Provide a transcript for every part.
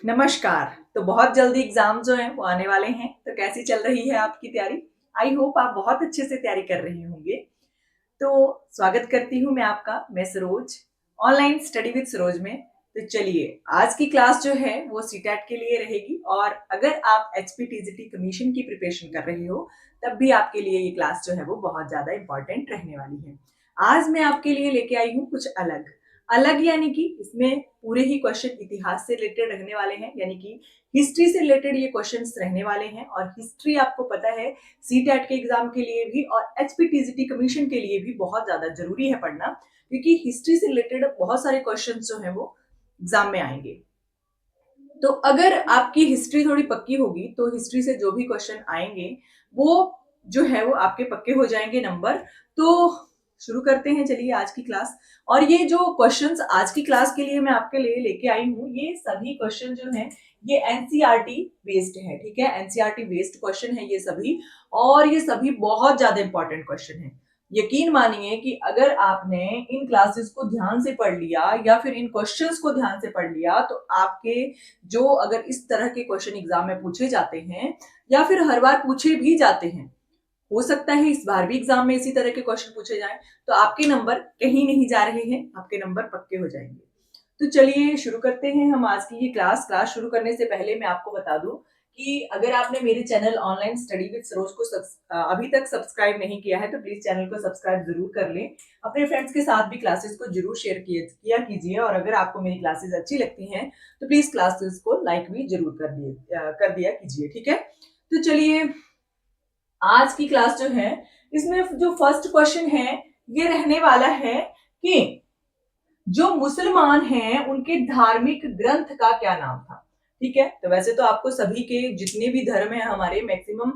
नमस्कार। तो बहुत जल्दी एग्जाम जो हैं वो आने वाले हैं, तो कैसी चल रही है आपकी तैयारी? आई होप आप बहुत अच्छे से तैयारी कर रहे होंगे। तो स्वागत करती हूँ मैं आपका, मैं Saroj, online study with Saroj में। तो चलिए, आज की क्लास जो है वो सीटेट के लिए रहेगी और अगर आप एचपीटीजीटी कमीशन की प्रिपरेशन कर रहे हो, तब भी आपके लिए ये क्लास जो है वो बहुत ज़्यादा इंपॉर्टेंट रहने वाली है। आज मैं आपके लिए लेके आई हूँ कुछ अलग। अलग यानी कि इसमें पूरे ही क्वेश्चन इतिहास से रिलेटेड रहने वाले हैं, यानी कि हिस्ट्री से रिलेटेड ये क्वेश्चंस रहने वाले हैं। और हिस्ट्री आपको पता है सीटेट के एग्जाम के लिए भी और एचपीटीजीटी कमीशन के लिए भी बहुत ज्यादा जरूरी है पढ़ना, क्योंकि हिस्ट्री से रिलेटेड बहुत सारे क्वेश्चंस जो हैं वो एग्जाम में आएंगे। तो अगर आपकी हिस्ट्री थोड़ी पक्की होगी तो हिस्ट्री से जो भी क्वेश्चन आएंगे वो जो है वो आपके पक्के हो जाएंगे नंबर। तो शुरू करते हैं, चलिए आज की क्लास। और ये जो क्वेश्चंस आज की क्लास के लिए मैं आपके लिए लेके आई हूँ, ये सभी क्वेश्चन जो हैं ये एनसीईआरटी बेस्ड है। ठीक है, एनसीईआरटी बेस्ड क्वेश्चन है ये सभी, और ये सभी बहुत ज्यादा इंपॉर्टेंट क्वेश्चन है। यकीन मानिए कि अगर आपने इन क्लासेस को ध्यान से पढ़ लिया या फिर इन क्वेश्चंस को ध्यान से पढ़ लिया, तो आपके जो अगर इस तरह के क्वेश्चन एग्जाम में पूछे जाते हैं या फिर हर बार पूछे भी जाते हैं, हो सकता है इस बार भी एग्जाम में इसी तरह के क्वेश्चन पूछे जाएं, तो आपके नंबर कहीं नहीं जा रहे हैं, आपके नंबर पक्के हो जाएंगे। तो चलिए शुरू करते हैं हम आज की ये क्लास। क्लास शुरू करने से पहले मैं आपको बता दूं कि अगर आपने मेरे channel online study with Saroj को अभी तक सब्सक्राइब नहीं किया है, तो प्लीज चैनल को सब्सक्राइब जरूर कर लें। अपने फ्रेंड्स के साथ भी क्लासेस को जरूर शेयर किया कीजिए, और अगर आपको मेरी क्लासेस अच्छी लगती हैं तो प्लीज क्लासेस को लाइक भी जरूर कर दिया कीजिए। ठीक है, तो चलिए आज की क्लास जो है इसमें जो फर्स्ट क्वेश्चन है ये रहने वाला है कि जो मुसलमान हैं उनके धार्मिक ग्रंथ का क्या नाम था। ठीक है, तो वैसे तो आपको सभी के जितने भी धर्म है हमारे मैक्सिमम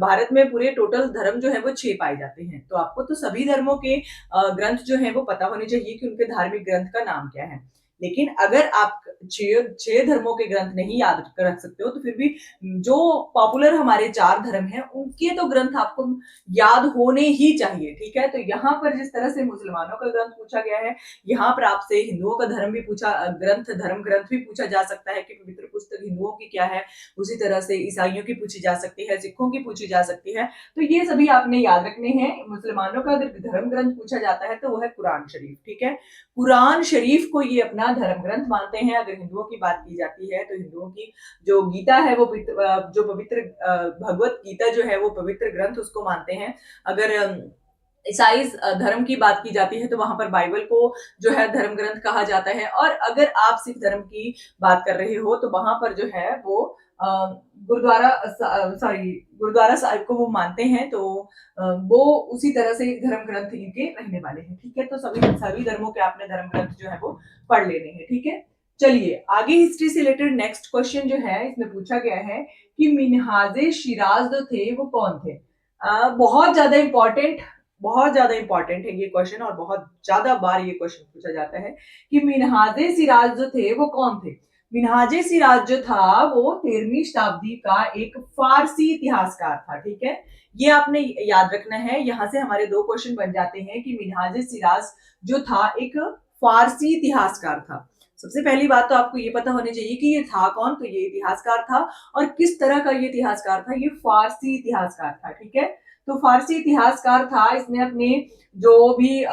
भारत में पूरे टोटल धर्म जो है वो 6 पाए जाते हैं, तो आपको तो सभी धर्मों के ग्रंथ जो है वो पता होने चाहिए कि उनके धार्मिक ग्रंथ का नाम क्या है। लेकिन अगर आप छह धर्मों के ग्रंथ नहीं याद रख सकते हो, तो फिर भी जो पॉपुलर हमारे 4 धर्म हैं उनके तो ग्रंथ आपको याद होने ही चाहिए। ठीक है, तो यहाँ पर जिस तरह से मुसलमानों का ग्रंथ पूछा गया है, यहाँ पर आपसे हिंदुओं का धर्म भी धर्म ग्रंथ भी पूछा जा सकता है कि पवित्र पुस्तक हिंदुओं की क्या है। उसी तरह से ईसाइयों की पूछी जा सकती है, सिखों की पूछी जा सकती है। तो ये सभी आपने याद रखने हैं। मुसलमानों का अगर धर्म ग्रंथ पूछा जाता है तो वो है कुरान शरीफ। ठीक है, कुरान शरीफ को ये अपना धर्म ग्रंथ मानते हैं। अगर हिंदुओं की बात की जाती है तो हिंदुओं की जो गीता है वो जो पवित्र भगवत गीता जो है वो पवित्र ग्रंथ उसको मानते हैं। अगर ईसाई धर्म की बात की जाती है तो वहां पर बाइबल को जो है धर्म ग्रंथ कहा जाता है। और अगर आप सिख धर्म की बात कर रहे हो तो वहां पर जो है वो गुरुद्वारा गुरुद्वारा साहिब को वो मानते हैं, तो वो उसी तरह से धर्म ग्रंथ इनके रहने वाले हैं। ठीक है, तो सभी सभी धर्मों के आपने धर्म ग्रंथ जो है वो पढ़ लेने हैं। ठीक है, चलिए आगे हिस्ट्री से रिलेटेड नेक्स्ट क्वेश्चन जो है इसमें पूछा गया है कि मिन्हाजे शिराज जो थे वो कौन थे। बहुत ज्यादा इंपॉर्टेंट है ये क्वेश्चन, और बहुत ज्यादा बार ये क्वेश्चन पूछा जाता है कि मिन्हाजे सिराज जो थे वो कौन थे। मिन्हाजे सिराज जो था वो 13वीं शताब्दी का एक फारसी इतिहासकार था। ठीक है, ये आपने याद रखना है। यहाँ से हमारे 2 क्वेश्चन बन जाते हैं कि मिन्हाजे सिराज जो था एक फारसी इतिहासकार था। सबसे पहली बात तो आपको ये पता होनी चाहिए कि ये था कौन। तो ये इतिहासकार था, और किस तरह का ये इतिहासकार था, ये फारसी इतिहासकार था। ठीक है, तो फारसी इतिहासकार था। इसने अपने जो भी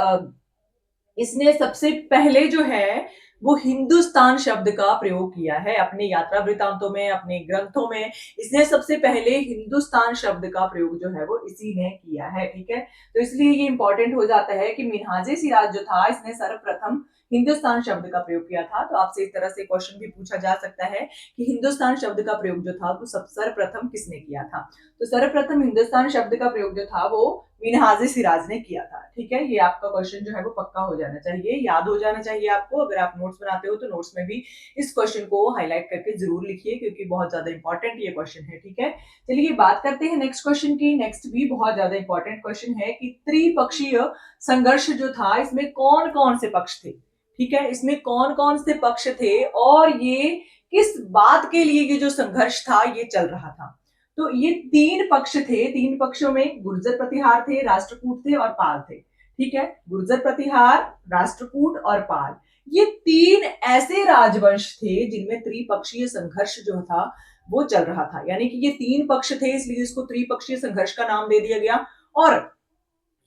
इसने सबसे पहले जो है वो हिंदुस्तान शब्द का प्रयोग किया है अपने यात्रा वृतांतों में, अपने ग्रंथों में। इसने सबसे पहले हिंदुस्तान शब्द का प्रयोग जो है वो इसी ने किया है। ठीक है, तो इसलिए ये इंपॉर्टेंट हो जाता है कि मिन्हाजे सिराज जो था इसने सर्वप्रथम हिंदुस्तान शब्द का प्रयोग किया था। तो आपसे इस तरह से क्वेश्चन भी पूछा जा सकता है कि हिंदुस्तान शब्द का प्रयोग जो था वो सर्वप्रथम किसने किया था। तो सर्वप्रथम हिंदुस्तान शब्द का प्रयोग जो था वो मिन्हाजे सिराज ने किया था। ठीक है, ये आपका क्वेश्चन जो है वो पक्का हो जाना चाहिए, याद हो जाना चाहिए आपको। अगर आप नोट्स बनाते हो तो नोट्स में भी इस क्वेश्चन को हाईलाइट करके जरूर लिखिए, क्योंकि बहुत ज्यादा इंपॉर्टेंट ये क्वेश्चन है। ठीक है, चलिए बात करते हैं नेक्स्ट क्वेश्चन की। नेक्स्ट भी बहुत ज्यादा इंपॉर्टेंट क्वेश्चन है कि त्रिपक्षीय संघर्ष जो था इसमें कौन कौन से पक्ष थे। ठीक है, इसमें कौन कौन से पक्ष थे और ये किस बात के लिए ये जो संघर्ष था ये चल रहा था। तो ये 3 पक्ष थे। 3 पक्षों में गुर्जर प्रतिहार थे, राष्ट्रकूट थे और पाल थे। ठीक है, गुर्जर प्रतिहार, राष्ट्रकूट और पाल, ये 3 ऐसे राजवंश थे जिनमें त्रिपक्षीय संघर्ष जो था वो चल रहा था, यानी कि ये 3 पक्ष थे, इसलिए इसको त्रिपक्षीय संघर्ष का नाम दे दिया गया। और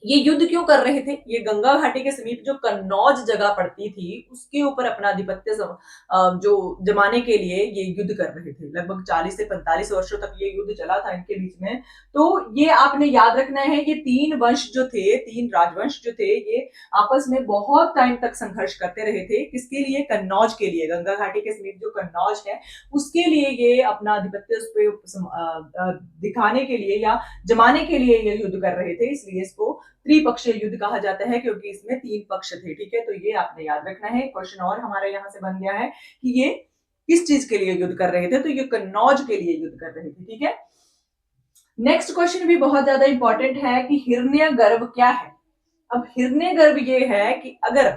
ये युद्ध क्यों कर रहे थे? ये गंगा घाटी के समीप जो कन्नौज जगह पड़ती थी उसके ऊपर अपना आधिपत्य जो जमाने के लिए ये युद्ध कर रहे थे। लगभग 40 से 45 वर्षों तक ये युद्ध चला था इनके बीच में। तो ये आपने याद रखना है, ये 3 वंश जो थे, 3 राजवंश जो थे, ये आपस में बहुत टाइम तक संघर्ष करते रहे थे। किसके लिए? कन्नौज के लिए। गंगा घाटी के समीप जो कन्नौज है उसके लिए ये अपना आधिपत्य उस पर दिखाने के लिए या जमाने के लिए ये युद्ध कर रहे थे, इसलिए इसको त्रिपक्षीय युद्ध कहा जाता है, क्योंकि इसमें 3 पक्ष थे। ठीक है, तो ये आपने याद रखना है। क्वेश्चन और हमारे यहाँ से बन गया है कि ये किस चीज के लिए युद्ध कर रहे थे? तो ये कन्नौज के लिए युद्ध कर रहे थे। ठीक है, नेक्स्ट क्वेश्चन भी बहुत ज्यादा इंपॉर्टेंट है कि हिरण्यगर्भ क्या है। अब हिरण्यगर्भ ये है कि अगर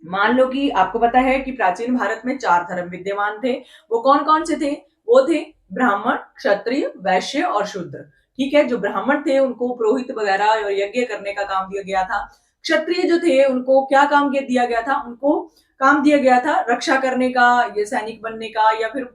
मान लो कि आपको पता है कि प्राचीन भारत में 4 धर्म विद्यमान थे, वो कौन कौन से थे? वो थे ब्राह्मण, क्षत्रिय, वैश्य और शूद्र। ठीक है, जो ब्राह्मण थे उनको पुरोहित वगैरह और यज्ञ करने का काम दिया गया था। क्षत्रिय जो थे उनको क्या काम दिया गया था? उनको काम दिया गया था रक्षा करने का, ये सैनिक बनने का, या फिर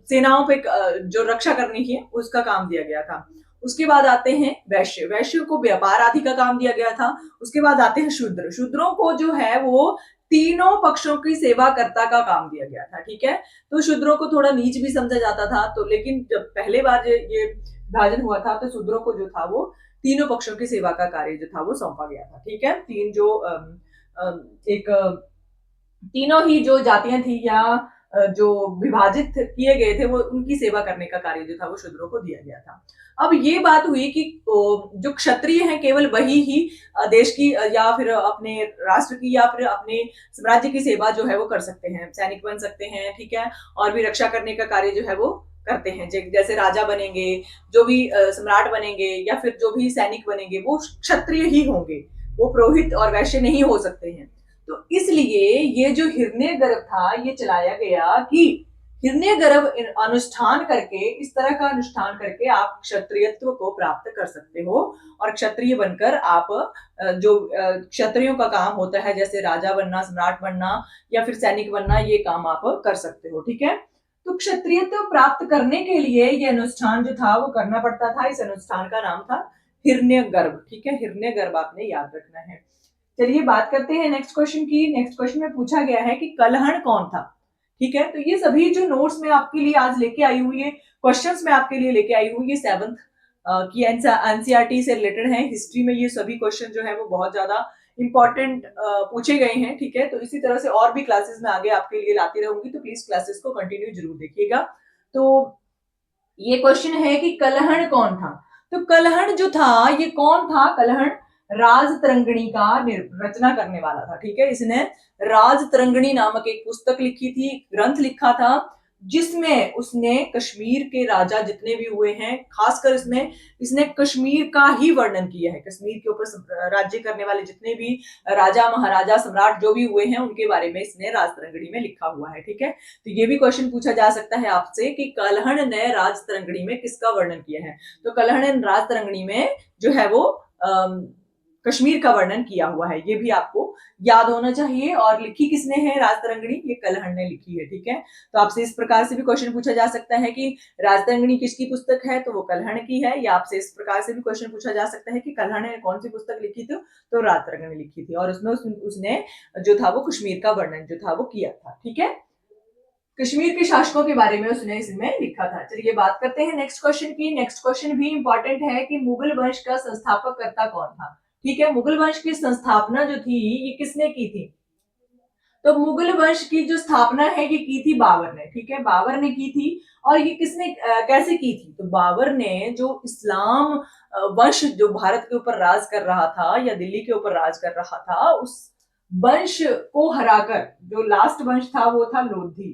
सेनाओं पे जो रक्षा करनी है उसका काम दिया गया था। उसके बाद आते हैं वैश्य, वैश्य को व्यापार आदि का काम दिया गया था। उसके बाद आते हैं शूद्र, शूद्रों को जो है वो तीनों पक्षों की सेवाकर्ता का काम दिया गया था। ठीक है, तो शूद्रों को थोड़ा नीच भी समझा जाता था, तो लेकिन जब पहले बार ये विभाजन हुआ था तो शूद्रों को जो था वो तीनों पक्षों की सेवा का कार्य जो था वो सौंपा गया था। ठीक है, एक तीनों ही जो जातियां थी या जो विभाजित किए गए थे वो उनकी सेवा करने का कार्य जो था वो शूद्रों को दिया गया था। अब ये बात हुई कि जो क्षत्रिय हैं केवल वही ही देश की या फिर अपने राष्ट्र की या फिर अपने साम्राज्य की सेवा जो है वो कर सकते हैं, सैनिक बन सकते हैं। ठीक है, और भी रक्षा करने का कार्य जो है वो करते हैं, जैसे राजा बनेंगे, जो भी सम्राट बनेंगे या फिर जो भी सैनिक बनेंगे वो क्षत्रिय ही होंगे, वो पुरोहित और वैश्य नहीं हो सकते हैं। तो इसलिए ये जो हिरण्यगर्भ था ये चलाया गया कि हिरण्यगर्भ अनुष्ठान करके, इस तरह का अनुष्ठान करके आप क्षत्रियत्व को प्राप्त कर सकते हो और क्षत्रिय बनकर आप जो क्षत्रियों का काम होता है जैसे राजा बनना, सम्राट बनना या फिर सैनिक बनना, ये काम आप कर सकते हो। ठीक है, तो क्षत्रियत्व प्राप्त करने के लिए ये अनुष्ठान जो था वो करना पड़ता था। इस अनुष्ठान का नाम था हिरण्यगर्भ। ठीक है, हिरण्यगर्भ आपने याद रखना है। चलिए बात करते हैं नेक्स्ट क्वेश्चन की। नेक्स्ट क्वेश्चन में पूछा गया है कि कलहण कौन था। ठीक है, तो ये सभी जो नोट्स में आपके लिए आज लेके आई हुई है, क्वेश्चंस में आपके लिए लेके आई हुई, ये 7th की एनसीईआरटी से रिलेटेड है। हिस्ट्री में ये सभी क्वेश्चन जो है वो बहुत ज्यादा इंपॉर्टेंट पूछे गए हैं। ठीक है, तो इसी तरह से और भी क्लासेस में आगे आपके लिए लाती रहूंगी, तो प्लीज क्लासेस को कंटिन्यू जरूर देखिएगा। तो ये क्वेश्चन है कि कलहण कौन था। तो कलहण जो था ये कौन था? कलहण राजतरंगिणी का रचना करने वाला था। ठीक है, इसने राजतरंगिणी नामक एक पुस्तक लिखी थी, ग्रंथ लिखा था, जिसमें उसने कश्मीर के राजा जितने भी हुए हैं, खासकर इसने कश्मीर का ही वर्णन किया है। कश्मीर के ऊपर राज्य करने वाले जितने भी राजा, महाराजा, सम्राट जो भी हुए हैं उनके बारे में इसने राजतरंगिणी में लिखा हुआ है। ठीक है, तो ये भी क्वेश्चन पूछा जा सकता है आपसे कि कलहण ने राजतरंगिणी में किसका वर्णन किया है। तो कलहण ने राजतरंगिणी में जो है वो कश्मीर का वर्णन किया हुआ है, ये भी आपको याद होना चाहिए। और लिखी किसने है राजतरंगिणी? ये कलहण ने लिखी है। ठीक है, तो आपसे इस प्रकार से भी क्वेश्चन पूछा जा सकता है कि राजतरंगिणी किसकी पुस्तक है, तो वो कलहण की है। या आपसे इस प्रकार से भी क्वेश्चन पूछा जा सकता है कि कलहण ने कौन सी पुस्तक लिखी थी, तो राजतरंगिणी लिखी थी और उसमें उसने जो था वो कश्मीर का वर्णन जो था वो किया था। ठीक है, कश्मीर के शासकों के बारे में उसने इसमें लिखा था। चलिए बात करते हैं नेक्स्ट क्वेश्चन की। नेक्स्ट क्वेश्चन भी इंपॉर्टेंट है कि मुगल वंश का संस्थापक कर्ता कौन था। ठीक है, मुगल वंश की स्थापना जो थी ये किसने की थी? तो मुगल वंश की जो स्थापना है ये की थी बाबर ने। ठीक है, बाबर ने की थी। और ये किसने कैसे की थी? तो बाबर ने जो इस्लाम वंश जो भारत के ऊपर राज कर रहा था या दिल्ली के ऊपर राज कर रहा था, उस वंश को हराकर, जो लास्ट वंश था वो था लोधी।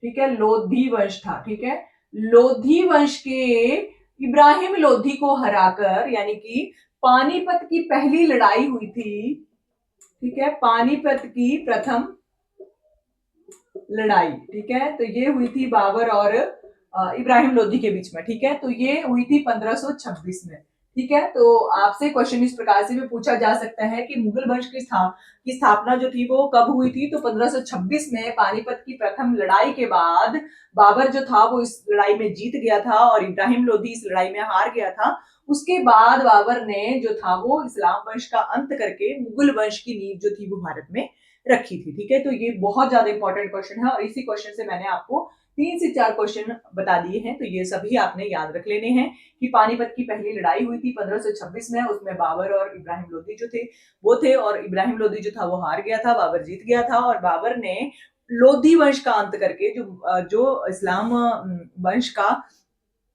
ठीक है, लोधी वंश था। ठीक है, लोधी वंश के इब्राहिम लोधी को हराकर, यानी कि पानीपत की पहली लड़ाई हुई थी। ठीक है, पानीपत की प्रथम लड़ाई। ठीक है, तो ये हुई थी बाबर और इब्राहिम लोधी के बीच में। ठीक है, तो ये हुई थी 1526 में। ठीक है, तो आपसे क्वेश्चन इस प्रकार से भी पूछा जा सकता है कि मुगल वंश की स्थापना जो थी वो कब हुई थी। तो 1526 में पानीपत की प्रथम लड़ाई के बाद बाबर जो था वो इस लड़ाई में जीत गया था और इब्राहिम लोधी इस लड़ाई में हार गया था। उसके बाद बाबर ने जो था वो इस्लाम वंश का अंत करके मुगल वंश की नींव जो थी वो भारत में रखी थी। ठीक है, तो ये बहुत ज्यादा इंपॉर्टेंट क्वेश्चन है और इसी क्वेश्चन से मैंने आपको 3 से 4 क्वेश्चन बता दिए हैं, तो ये सभी आपने याद रख लेने हैं कि पानीपत की पहली लड़ाई हुई थी 1526 में। उसमें बाबर और इब्राहिम लोधी जो थे वो थे, और इब्राहिम लोधी जो था वो हार गया था, बाबर जीत गया था। और बाबर ने लोधी वंश का अंत करके जो इस्लाम वंश का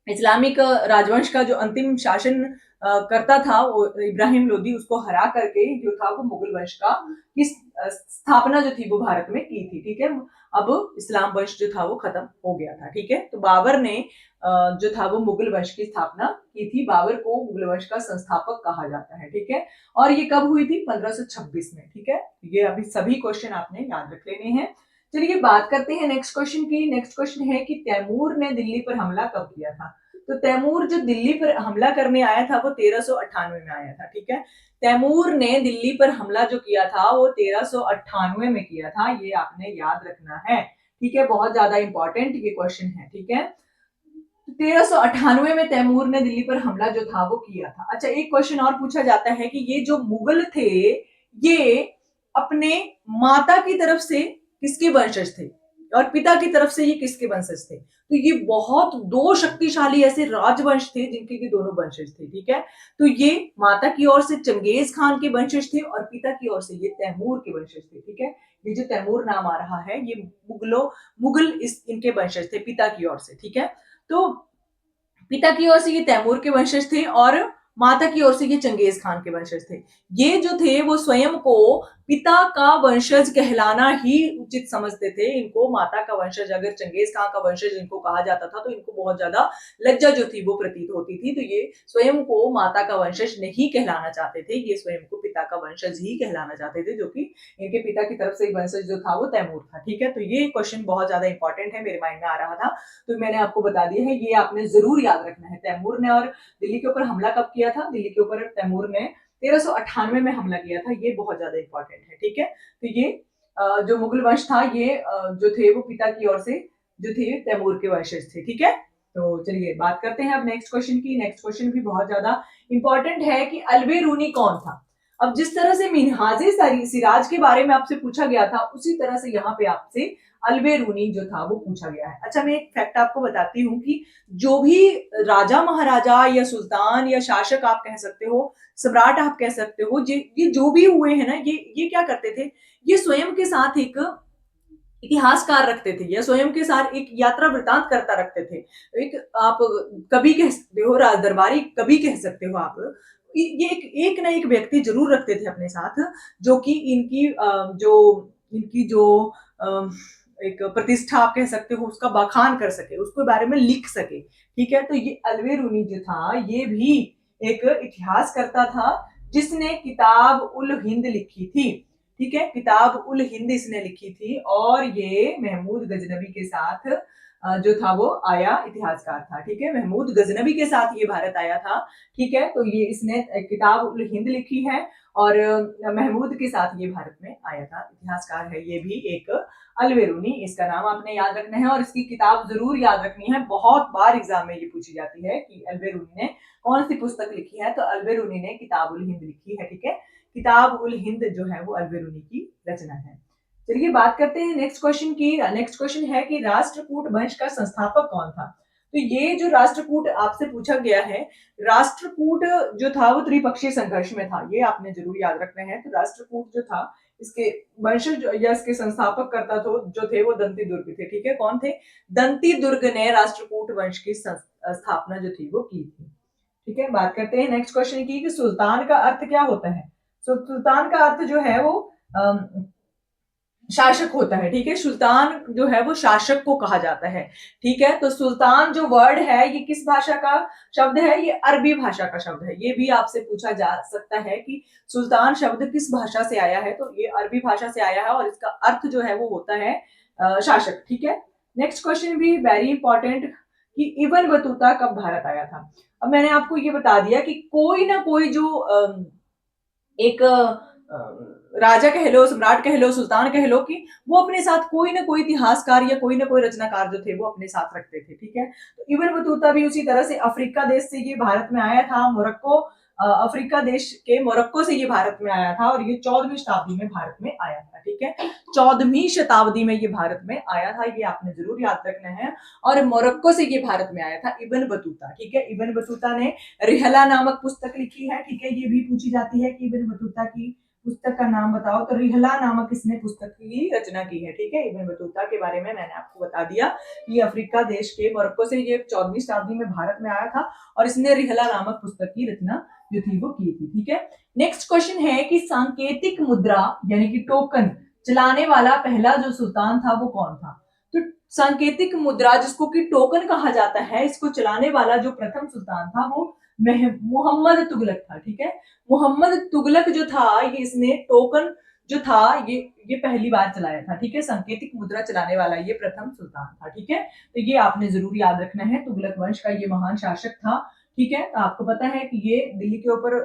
इस्लामिक राजवंश का जो अंतिम शासन करता था वो इब्राहिम लोधी, उसको हरा करके जो था वो मुगल वंश का की स्थापना जो थी वो भारत में की थी। ठीक है, अब इस्लाम वंश जो था वो खत्म हो गया था। ठीक है, तो बाबर ने जो था वो मुगल वंश की स्थापना की थी। बाबर को मुगल वंश का संस्थापक कहा जाता है। ठीक है, और ये कब हुई थी? 1526 में। ठीक है, ये अभी सभी क्वेश्चन आपने याद रख लेने हैं। चलिए बात करते हैं नेक्स्ट क्वेश्चन की। नेक्स्ट क्वेश्चन है कि तैमूर ने दिल्ली पर हमला कब किया था? तो तैमूर जो दिल्ली पर हमला करने आया था वो 1398 में आया था। ठीक है, तैमूर ने दिल्ली पर हमला जो किया था वो 1398 में किया था, ये आपने याद रखना है। ठीक है, बहुत ज्यादा इंपॉर्टेंट ये क्वेश्चन है। ठीक है, 1398 में तैमूर ने दिल्ली पर हमला जो था वो किया था। अच्छा, एक क्वेश्चन और पूछा जाता है कि ये जो मुगल थे ये अपने माता की तरफ से किसके वंशज थे और पिता की तरफ से ये किसके वंशज थे? तो ये बहुत दो शक्तिशाली ऐसे राजवंश थे जिनके की दोनों वंशज थे। ठीक है, तो ये माता की ओर से चंगेज खान के वंशज थे और पिता की ओर से ये तैमूर के वंशज थे। ठीक है, ये जो तैमूर नाम आ रहा है ये मुगल इनके वंशज थे पिता की ओर से। ठीक है, तो पिता की ओर से ये तैमूर के वंशज थे और माता की ओर से ये चंगेज खान के वंशज थे। ये जो थे वो स्वयं को पिता का वंशज कहलाना ही उचित समझते थे। इनको माता का वंशज, अगर चंगेज खान का वंशज इनको कहा जाता था तो इनको बहुत ज्यादा लज्जा जो थी वो प्रतीत होती थी। तो ये स्वयं को माता का वंशज नहीं कहलाना चाहते थे, ये स्वयं को पिता का वंशज ही कहलाना चाहते थे, जो कि इनके पिता की तरफ से वंशज जो था वो तैमूर था। ठीक है, तो ये क्वेश्चन बहुत ज्यादा इंपॉर्टेंट है, मेरे माइंड में आ रहा था तो मैंने आपको बता दिया है, ये आपने जरूर याद रखना है। तैमूर ने और दिल्ली के ऊपर हमला कब किया था? दिल्ली के ऊपर तैमूर ने 1398 में हमला किया था, ये बहुत ज्यादा इंपॉर्टेंट है। ठीक है, तो ये जो मुगल वंश था ये जो थे वो पिता की ओर से जो थे तैमूर के वंशज थे। ठीक है, तो चलिए बात करते हैं अब नेक्स्ट क्वेश्चन की। नेक्स्ट क्वेश्चन भी बहुत ज्यादा इंपॉर्टेंट है कि अल्बेरूनी कौन था? अब जिस तरह से मिन्हाजे सिराज के बारे में आपसे पूछा गया था उसी तरह से यहाँ पे आपसे अल्बेरूनी जो था वो पूछा गया है। अच्छा, मैं एक फैक्ट आपको बताती हूँ कि जो भी राजा महाराजा या सुल्तान या शासक आप कह सकते हो, सम्राट आप कह सकते हो, ये जो भी हुए हैं ना, ये क्या करते थे? ये स्वयं के साथ एक इतिहासकार रखते थे या स्वयं के साथ एक यात्रा वृतांत करता रखते थे। एक आप कवि कह सकते हो, राज दरबारी कवि कह सकते हो आप। ये एक ना एक व्यक्ति जरूर रखते थे अपने साथ, जो कि इनकी जो एक प्रतिष्ठा आप कह सकते हो उसका बखान कर सके, उसके बारे में लिख सके। ठीक है, तो ये अल्बेरूनी जो था ये भी एक इतिहासकर्ता था जिसने किताब उल हिंद लिखी थी। ठीक है, किताब उल हिंद इसने लिखी थी और ये महमूद गजनबी के साथ जो था वो आया इतिहासकार था। ठीक है, महमूद गजनबी के साथ ये भारत आया था। ठीक है, तो ये इसने किताब उल हिंद लिखी है और महमूद के साथ ये भारत में आया था, इतिहासकार है ये भी एक अल्बेरूनी। इसका नाम आपने याद रखना है और इसकी किताब जरूर याद रखनी है, बहुत बार एग्जाम में ये पूछी जाती है कि अल्बेरूनी ने कौन सी पुस्तक लिखी है। तो अल्बेरूनी ने किताब उल हिंद लिखी है। ठीक है, किताब उल हिंद जो है वो अल्बेरूनी की रचना है। चलिए बात करते हैं नेक्स्ट क्वेश्चन की। नेक्स्ट क्वेश्चन है कि राष्ट्रकूट वंश का संस्थापक कौन था? तो ये जो राष्ट्रकूट आपसे पूछा गया है, राष्ट्रकूट जो था वो त्रिपक्षीय संघर्ष में था, ये आपने जरूर याद रखना है। तो राष्ट्रकूट जो था इसके वंशज या इसके संस्थापक करता जो थे वो दंती दुर्ग थे। ठीक है, कौन थे? दंती दुर्ग ने राष्ट्रकूट वंश की स्थापना जो थी वो की थी। ठीक है, बात करते हैं नेक्स्ट क्वेश्चन की कि सुल्तान का अर्थ क्या होता है? सुल्तान का अर्थ जो है वो शासक होता है। ठीक है, सुल्तान जो है वो शासक को कहा जाता है। ठीक है, तो सुल्तान जो वर्ड है ये किस भाषा का शब्द है? ये अरबी भाषा का शब्द है। ये भी आपसे पूछा जा सकता है कि सुल्तान शब्द किस भाषा से आया है, तो ये अरबी भाषा से आया है और इसका अर्थ जो है वो होता है शासक। ठीक है, नेक्स्ट क्वेश्चन भी वेरी इंपॉर्टेंट कि इब्न बतूता कब भारत आया था। अब मैंने आपको ये बता दिया कि कोई ना कोई जो एक राजा कह लो, सम्राट कह लो, सुल्तान कह लो, कि वो अपने साथ कोई ना कोई इतिहासकार या कोई ना कोई रचनाकार जो थे वो अपने साथ रखते थे, ठीक है। तो इब्न बतूता भी उसी तरह से अफ्रीका देश से ये भारत में आया था, मोरक्को, अफ्रीका देश के मोरक्को से ये भारत में आया था और ये 14वीं शताब्दी में भारत में आया था, ठीक है। 14वीं शताब्दी में ये भारत में आया था, ये आपने जरूर याद रखना है। और मोरक्को से ये भारत में आया था इब्न बतूता, ठीक है। इब्न बतूता ने रिहला नामक पुस्तक लिखी है, ठीक है। ये भी पूछी जाती है कि इब्न बतूता की पुस्तक का नाम बताओ, तो रिहला नामक इसने पुस्तक की रचना की है, ठीक है। इब्न बतूता के बारे में मैंने आपको बता दिया, ये अफ्रीका देश के मोरक्को से ये 14वीं शताब्दी में भारत में आया था और इसने रिहला नामक पुस्तक की रचना जो थी वो की थी, ठीक है। नेक्स्ट क्वेश्चन है कि सांकेतिक मुद्रा यानी कि टोकन चलाने वाला पहला जो सुल्तान था वो कौन था। तो सांकेतिक मुद्रा जिसको कि टोकन कहा जाता है, इसको चलाने वाला जो प्रथम सुल्तान था वो मोहम्मद तुगलक था, ठीक है। मोहम्मद तुगलक जो था ये इसने टोकन जो था ये पहली बार चलाया था, ठीक है। सांकेतिक मुद्रा चलाने वाला ये प्रथम सुल्तान था, ठीक है। तो ये आपने जरूर याद रखना है, तुगलक वंश का ये महान शासक था, ठीक है। तो आपको पता है कि ये दिल्ली के ऊपर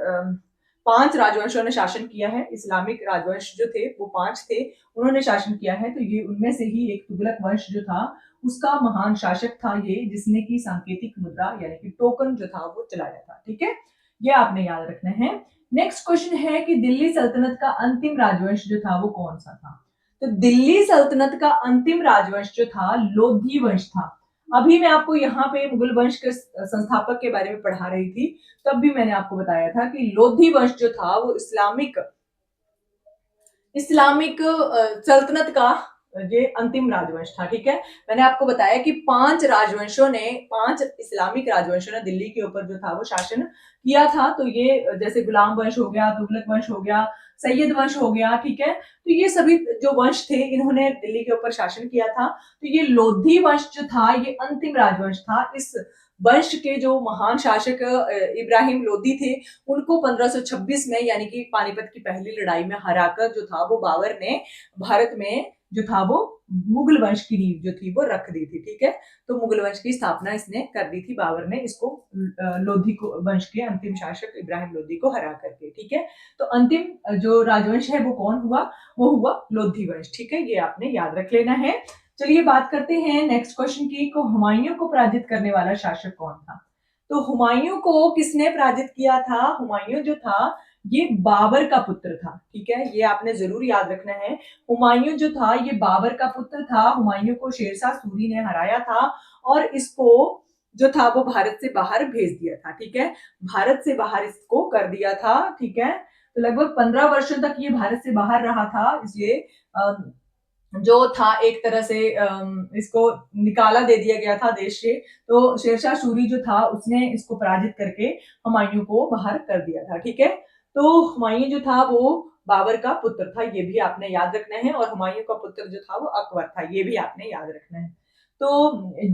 5 राजवंशों ने शासन किया है, इस्लामिक राजवंश जो थे वो 5 थे, उन्होंने शासन किया है। तो ये उनमें से ही एक तुगलक वंश जो था उसका महान शासक था ये, जिसने की सांकेतिक मुद्रा यानी कि टोकन जो था वो चलाया था, ठीक है। ये आपने याद रखना है। नेक्स्ट क्वेश्चन है कि दिल्ली सल्तनत का अंतिम राजवंश जो था वो कौन सा था। तो दिल्ली सल्तनत का अंतिम राजवंश जो था लोधी वंश था। अभी मैं आपको यहाँ पे मुगल वंश के संस्थापक के बारे में पढ़ा रही थी, तब भी मैंने आपको बताया था कि लोधी वंश जो था वो इस्लामिक सल्तनत का ये अंतिम राजवंश था, ठीक है। मैंने आपको बताया कि 5 इस्लामिक राजवंशों ने दिल्ली के ऊपर जो था वो शासन किया था। तो ये जैसे गुलाम वंश हो गया, तुगलक वंश हो गया, सैयद वंश हो गया, ठीक है। तो ये सभी जो वंश थे इन्होंने दिल्ली के ऊपर शासन किया था। तो ये लोधी वंश जो था ये अंतिम राजवंश था। इस वंश के जो महान शासक इब्राहिम लोधी थे, उनको 1526 में यानी कि पानीपत की पहली लड़ाई में हराकर जो था वो बाबर ने भारत में जो था वो मुगल वंश की नींव जो थी वो रख दी थी, ठीक है। तो मुगल वंश की स्थापना इसने कर दी थी बाबर ने, इसको लोधी को वंश के अंतिम शासक इब्राहिम लोधी को हरा करके, ठीक है। तो अंतिम जो राजवंश है वो कौन हुआ, वो हुआ लोधी वंश, ठीक है। ये आपने याद रख लेना है। चलिए बात करते हैं नेक्स्ट क्वेश्चन की, को हुमायूं को पराजित करने वाला शासक कौन था। तो हुमायूं को किसने पराजित किया था। हुमायूं जो था ये बाबर का पुत्र था, ठीक है। ये आपने जरूर याद रखना है। हुमायूं जो था ये बाबर का पुत्र था। हुमायूं को शेरशाह सूरी ने हराया था और इसको जो था वो भारत से बाहर भेज दिया था, ठीक है। भारत से बाहर इसको कर दिया था, ठीक है। तो लगभग 15 वर्षों तक ये भारत से बाहर रहा था। इसलिए जो था एक तरह से इसको निकाला दे दिया गया था देश से। तो शेरशाह सूरी जो था उसने इसको पराजित करके हुमायूं को बाहर कर दिया था, ठीक है। तो हुमायूं जो था वो बाबर का पुत्र था, ये भी आपने याद रखना है। और हुमायूं का पुत्र जो था वो अकबर था, ये भी आपने याद रखना है। तो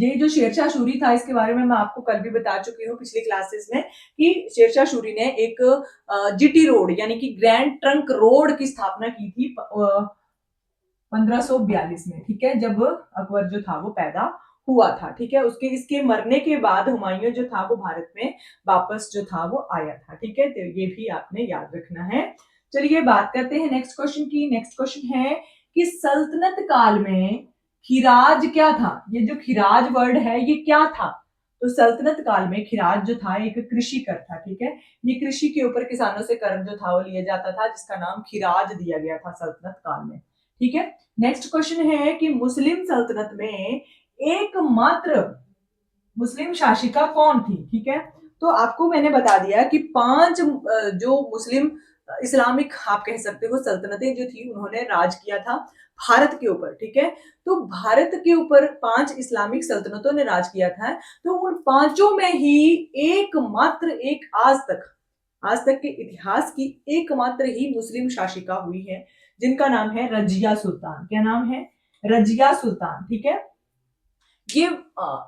ये जो शेरशाह सूरी था इसके बारे में मैं आपको कल भी बता चुकी हूँ पिछली क्लासेस में, कि शेरशाह सूरी ने एक जीटी रोड यानी कि ग्रैंड ट्रंक रोड की स्थापना की थी 1542 में, ठीक है, जब अकबर जो था वो पैदा हुआ था, ठीक है। उसके इसके मरने के बाद हुमायूं जो था वो भारत में वापस जो था वो आया था, ठीक है। तो ये भी आपने याद रखना है। चलिए बात करते हैं नेक्स्ट क्वेश्चन की। नेक्स्ट क्वेश्चन है कि सल्तनत काल में खिराज क्या था। ये जो खिराज वर्ड है ये क्या था। तो सल्तनत काल में खिराज जो था एक कृषि कर था, ठीक है। ये कृषि के ऊपर किसानों से कर जो था वो लिया जाता था, जिसका नाम खिराज दिया गया था सल्तनत काल में, ठीक है। नेक्स्ट क्वेश्चन है कि मुस्लिम सल्तनत में एकमात्र मुस्लिम शासिका कौन थी, ठीक है। तो आपको मैंने बता दिया कि 5 जो मुस्लिम इस्लामिक आप कह सकते हो सल्तनतें जो थी उन्होंने राज किया था भारत के ऊपर, ठीक है। तो भारत के ऊपर 5 इस्लामिक सल्तनतों ने राज किया था। तो उन 5 में ही एकमात्र एक आज तक के इतिहास की एकमात्र ही मुस्लिम शासिका हुई है, जिनका नाम है रजिया सुल्तान। क्या नाम है, रजिया सुल्तान, ठीक है। ये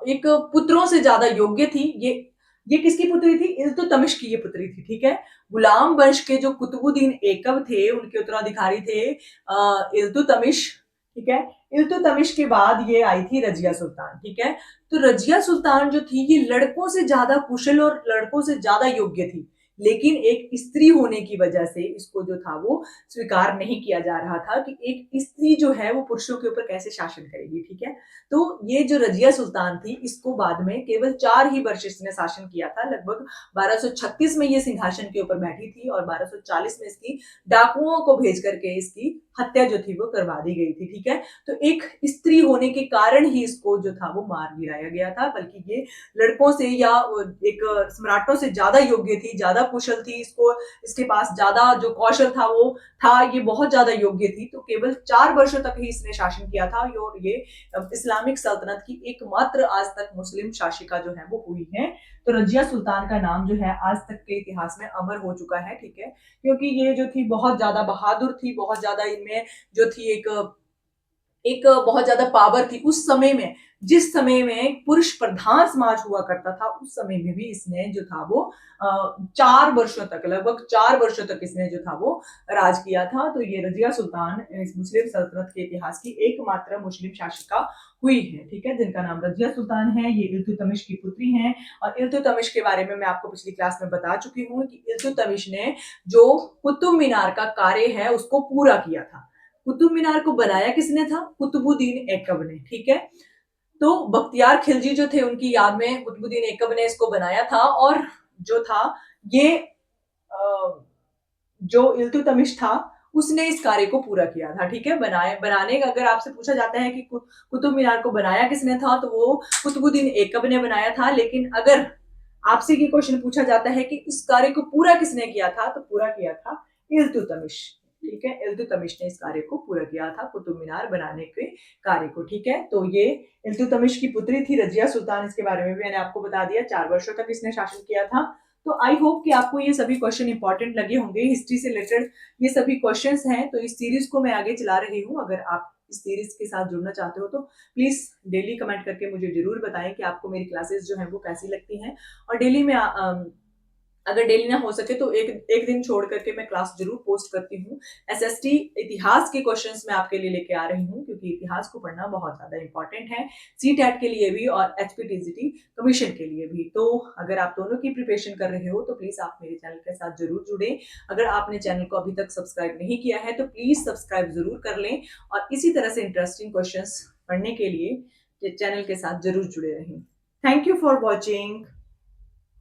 एक पुत्रों से ज्यादा योग्य थी। ये किसकी पुत्री थी, इल्तुतमिश की ये पुत्री थी, ठीक है। गुलाम वंश के जो कुतुबुद्दीन ऐकब थे उनके उत्तराधिकारी थे इल्तुतमिश, ठीक है। इल्तुतमिश के बाद ये आई थी रजिया सुल्तान, ठीक है। तो रजिया सुल्तान जो थी ये लड़कों से ज्यादा कुशल और लड़कों से ज्यादा योग्य थी, लेकिन एक स्त्री होने की वजह से इसको जो था वो स्वीकार नहीं किया जा रहा था कि एक स्त्री जो है वो पुरुषों के ऊपर कैसे शासन करेगी, ठीक है। तो ये जो रजिया सुल्तान थी इसको बाद में केवल 4 ही वर्ष इसने शासन किया था। लगभग 1236 में ये सिंहासन के ऊपर बैठी थी और 1240 में इसकी डाकुओं को भेज करके इसकी हत्या जो थी वो करवा दी गई थी, ठीक है। तो एक स्त्री होने के कारण ही इसको जो था वो मार गिराया गया था, बल्कि ये लड़कों से या एक सम्राटों से ज्यादा योग्य थी, ज्यादा कुशल थी, इसको इसके पास ज्यादा जो कौशल था वो था, ये बहुत ज्यादा योग्य थी। तो केवल 4 वर्षों तक ही इसने शासन किया था और ये इस्लामिक सल्तनत की एकमात्र आज तक मुस्लिम शासिका जो है वो हुई है। तो रजिया सुल्तान का नाम जो है आज तक के इतिहास में अमर हो चुका है, ठीक है, क्योंकि ये जो थी बहुत ज्यादा बहादुर थी, बहुत ज्यादा इनमें जो थी एक एक बहुत ज्यादा पावर थी उस समय में। जिस समय में पुरुष प्रधान समाज हुआ करता था उस समय में भी इसने जो था वो 4 वर्षों तक, लगभग 4 वर्षों तक इसने जो था वो राज किया था। तो ये रजिया सुल्तान इस मुस्लिम सल्तनत के इतिहास की एकमात्र मुस्लिम शासिका हुई है, ठीक है, जिनका नाम रजिया सुल्तान है। ये इल्तुतमिश की पुत्री हैं और इल्तुतमिश के बारे में मैं आपको पिछली क्लास में बता चुकी हूँ कि इल्तुतमिश ने जो कुतुब मीनार का कार्य है उसको पूरा किया था। कुतुब मीनार को बनाया किसने था? कुतुबुद्दीन ऐकब ने, ठीक है। तो बख्तियार खिलजी जो थे उनकी याद में कुतुबुद्दीन ऐकब ने इसको बनाया था और जो था ये जो इल्तुतमिश था उसने इस कार्य को पूरा किया था, ठीक है। बनाने का अगर आपसे पूछा जाता है कि कुतुब मीनार को बनाया किसने था तो वो कुतुबुद्दीन ऐकब ने बनाया था। लेकिन अगर आपसे ये क्वेश्चन पूछा जाता है कि इस कार्य को पूरा किसने किया था तो पूरा किया था इल्तुतमिश, ठीक है। इल्तुतमिश ने इस कार्य को पूरा किया था, कुतुब मीनार बनाने के कार्य को, ठीक है। तो ये इल्तुतमिश की पुत्री थी रजिया सुल्तान, इसके बारे में भी मैंने आपको बता दिया। 4 वर्षों तक इसने शासन किया था। तो आई होप कि आपको ये सभी क्वेश्चन इंपॉर्टेंट लगे होंगे, हिस्ट्री से रिलेटेड ये सभी क्वेश्चंस हैं। तो इस सीरीज को मैं आगे चला रही हूँ। अगर आप इस सीरीज के साथ जुड़ना चाहते हो तो प्लीज डेली कमेंट करके मुझे जरूर बताएं कि आपको मेरी क्लासेस जो है वो कैसी लगती हैं। और डेली में अगर डेली ना हो सके तो एक दिन छोड़ करके मैं क्लास जरूर पोस्ट करती हूँ। एसएसटी इतिहास के क्वेश्चंस मैं आपके लिए लेके आ रही हूँ, क्योंकि इतिहास को पढ़ना बहुत ज्यादा इंपॉर्टेंट है, सीटेट के लिए भी और एचपीटीजीटी कमीशन के लिए भी। तो अगर आप दोनों की प्रिपरेशन कर रहे हो तो प्लीज आप मेरे चैनल के साथ जरूर जुड़े। अगर आपने चैनल को अभी तक सब्सक्राइब नहीं किया है तो प्लीज सब्सक्राइब जरूर कर लें और इसी तरह से इंटरेस्टिंग क्वेश्चन पढ़ने के लिए चैनल के साथ जरूर जुड़े रहें। Thank you for watching.